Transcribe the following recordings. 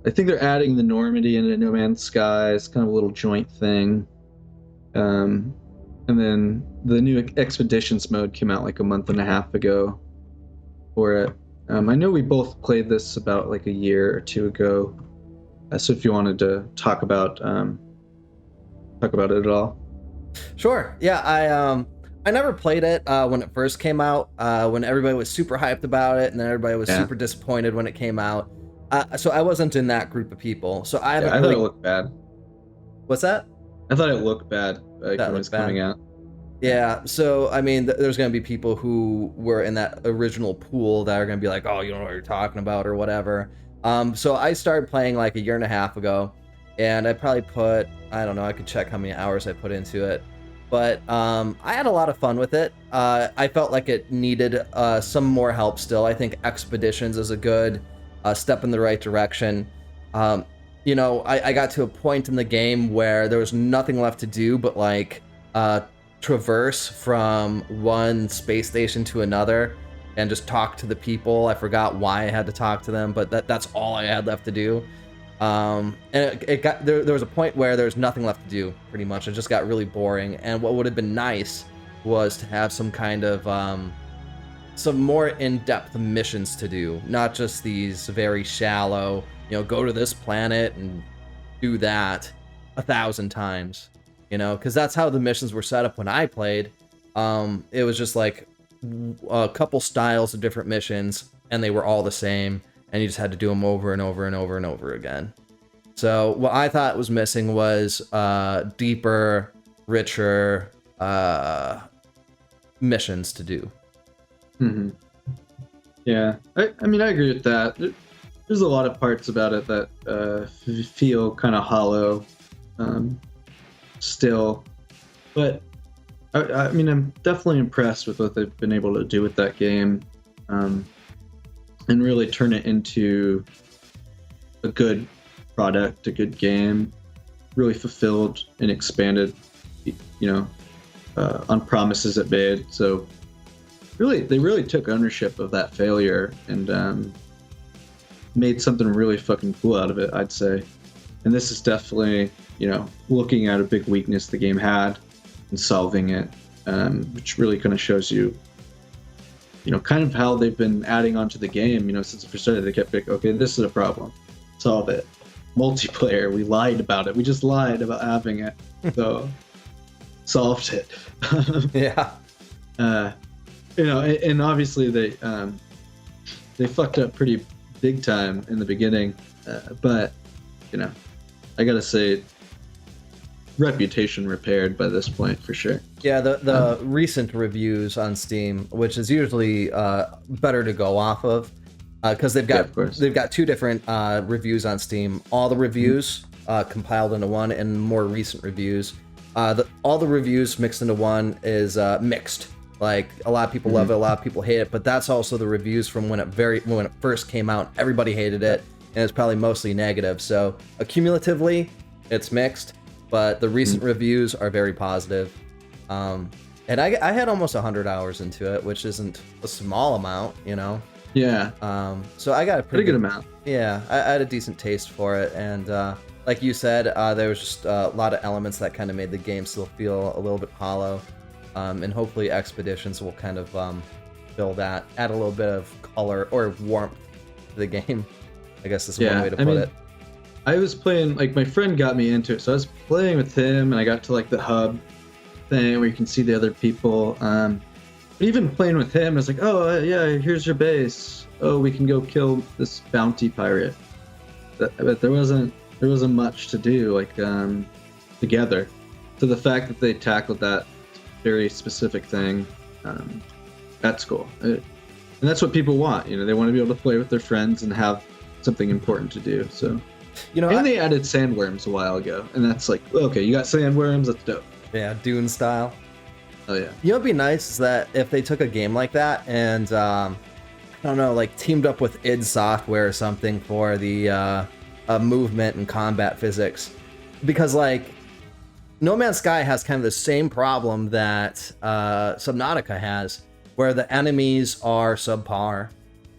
I think they're adding the Normandy into No Man's Sky. It's kind of a little joint thing. And then the new Expeditions mode came out like a month and a half ago for it. I know we both played this about like a year or two ago. So if you wanted to talk about it at all. Sure. Yeah, I never played it when it first came out, when everybody was super hyped about it, and then everybody was super disappointed when it came out. So I wasn't in that group of people. So I haven't. I thought it looked bad. What's that? I thought it looked bad when it was coming out. Yeah, so I mean, there's going to be people who were in that original pool that are going to be like, oh, you don't know what you're talking about or whatever. So I started playing like a year and a half ago, and I probably put, I don't know, I could check how many hours I put into it, but I had a lot of fun with it. I felt like it needed some more help still. I think Expeditions is a good step in the right direction. You know, I got to a point in the game where there was nothing left to do but like traverse from one space station to another and just talk to the people. I forgot why I had to talk to them, but that's all I had left to do. And it got there was a point where there was nothing left to do, pretty much. It just got really boring. And what would have been nice was to have some kind of some more in-depth missions to do, not just these very shallow, you know, go to this planet and do that 1,000 times, you know, because that's how the missions were set up when I played. It was just like a couple styles of different missions, and they were all the same, and you just had to do them over and over and over and over again. So what I thought was missing was deeper, richer missions to do. Mm-hmm. Yeah, I mean, I agree with that. There's a lot of parts about it that feel kind of hollow still, but I mean, I'm definitely impressed with what they've been able to do with that game, and really turn it into a good product, a good game, really fulfilled and expanded, you know, on promises it made. So they really took ownership of that failure and made something really fucking cool out of it, I'd say. And this is definitely, you know, looking at a big weakness the game had and solving it, which really kind of shows you, you know, kind of how they've been adding onto the game. You know, since the first started, they kept like, okay, this is a problem, solve it. Multiplayer, we lied about it. We just lied about having it, so solved it. Yeah. You know, and obviously they fucked up pretty big time in the beginning, but you know, I gotta say, reputation repaired by this point for sure. Yeah, the recent reviews on Steam, which is usually better to go off of, because they've got two different reviews on Steam. All the reviews compiled into one, and more recent reviews. All the reviews mixed into one is mixed. Like, a lot of people love it, a lot of people hate it, but that's also the reviews from when it first came out. Everybody hated it, and it's probably mostly negative. So accumulatively, it's mixed, but the recent reviews are very positive. And I had almost 100 hours into it, which isn't a small amount, you know. Yeah. So I got a pretty good amount. Yeah, I had a decent taste for it, and like you said, there was just a lot of elements that kind of made the game still feel a little bit hollow. And hopefully Expeditions will kind of fill that, add a little bit of color or warmth to the game. I guess is one way to put it. I was playing, like, my friend got me into it, so I was playing with him, and I got to like the hub thing where you can see the other people. But even playing with him, I was like, oh yeah, here's your base. Oh, we can go kill this bounty pirate. But there wasn't much to do, like, together. So the fact that they tackled that very specific thing, that's cool. And that's what people want, you know. They want to be able to play with their friends and have something important to do. So, you know, and they added sandworms a while ago, and that's like, okay, you got sandworms, that's dope. Yeah, Dune style. Oh yeah. You know, what'd be nice is that if they took a game like that and I don't know, like teamed up with id Software or something for the movement and combat physics, because like No Man's Sky has kind of the same problem that Subnautica has, where the enemies are subpar,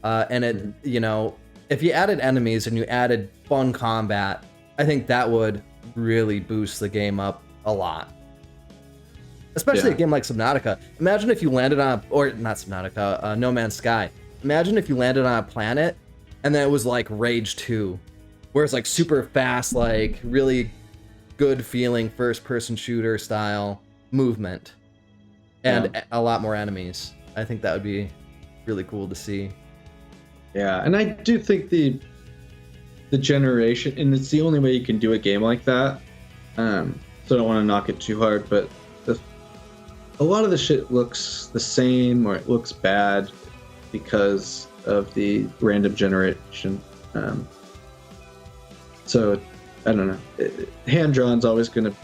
and it, you know, if you added enemies and you added fun combat, I think that would really boost the game up a lot. Especially a game like Subnautica. Imagine if you landed on, or not Subnautica, No Man's Sky. Imagine if you landed on a planet and then it was like Rage 2, where it's like super fast, like really good feeling first-person shooter style movement, and a lot more enemies. I think that would be really cool to see. Yeah, and I do think the generation, and it's the only way you can do a game like that. So I don't want to knock it too hard, but a lot of the shit looks the same or it looks bad because of the random generation. So I don't know. Hand drawn's always going to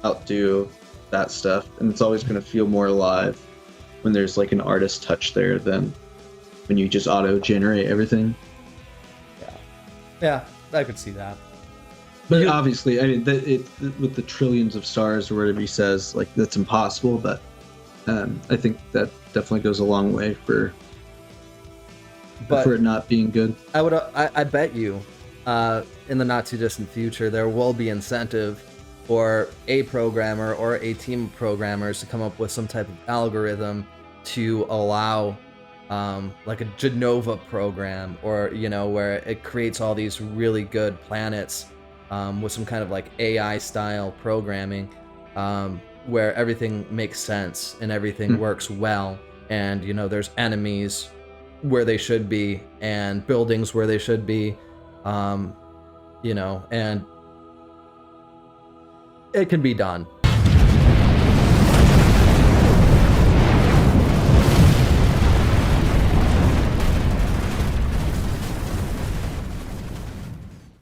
outdo that stuff, and it's always going to feel more alive when there's like an artist touch there than when you just auto generate everything. Yeah, I could see that. But obviously, I mean, with the trillions of stars or whatever he says, like that's impossible. But I think that definitely goes a long way for it not being good. I bet you, in the not too distant future, there will be incentive for a programmer or a team of programmers to come up with some type of algorithm to allow, like a Genova program, or where it creates all these really good planets. With some kind of like AI style programming, where everything makes sense and everything works well, and there's enemies where they should be and buildings where they should be, and it can be done.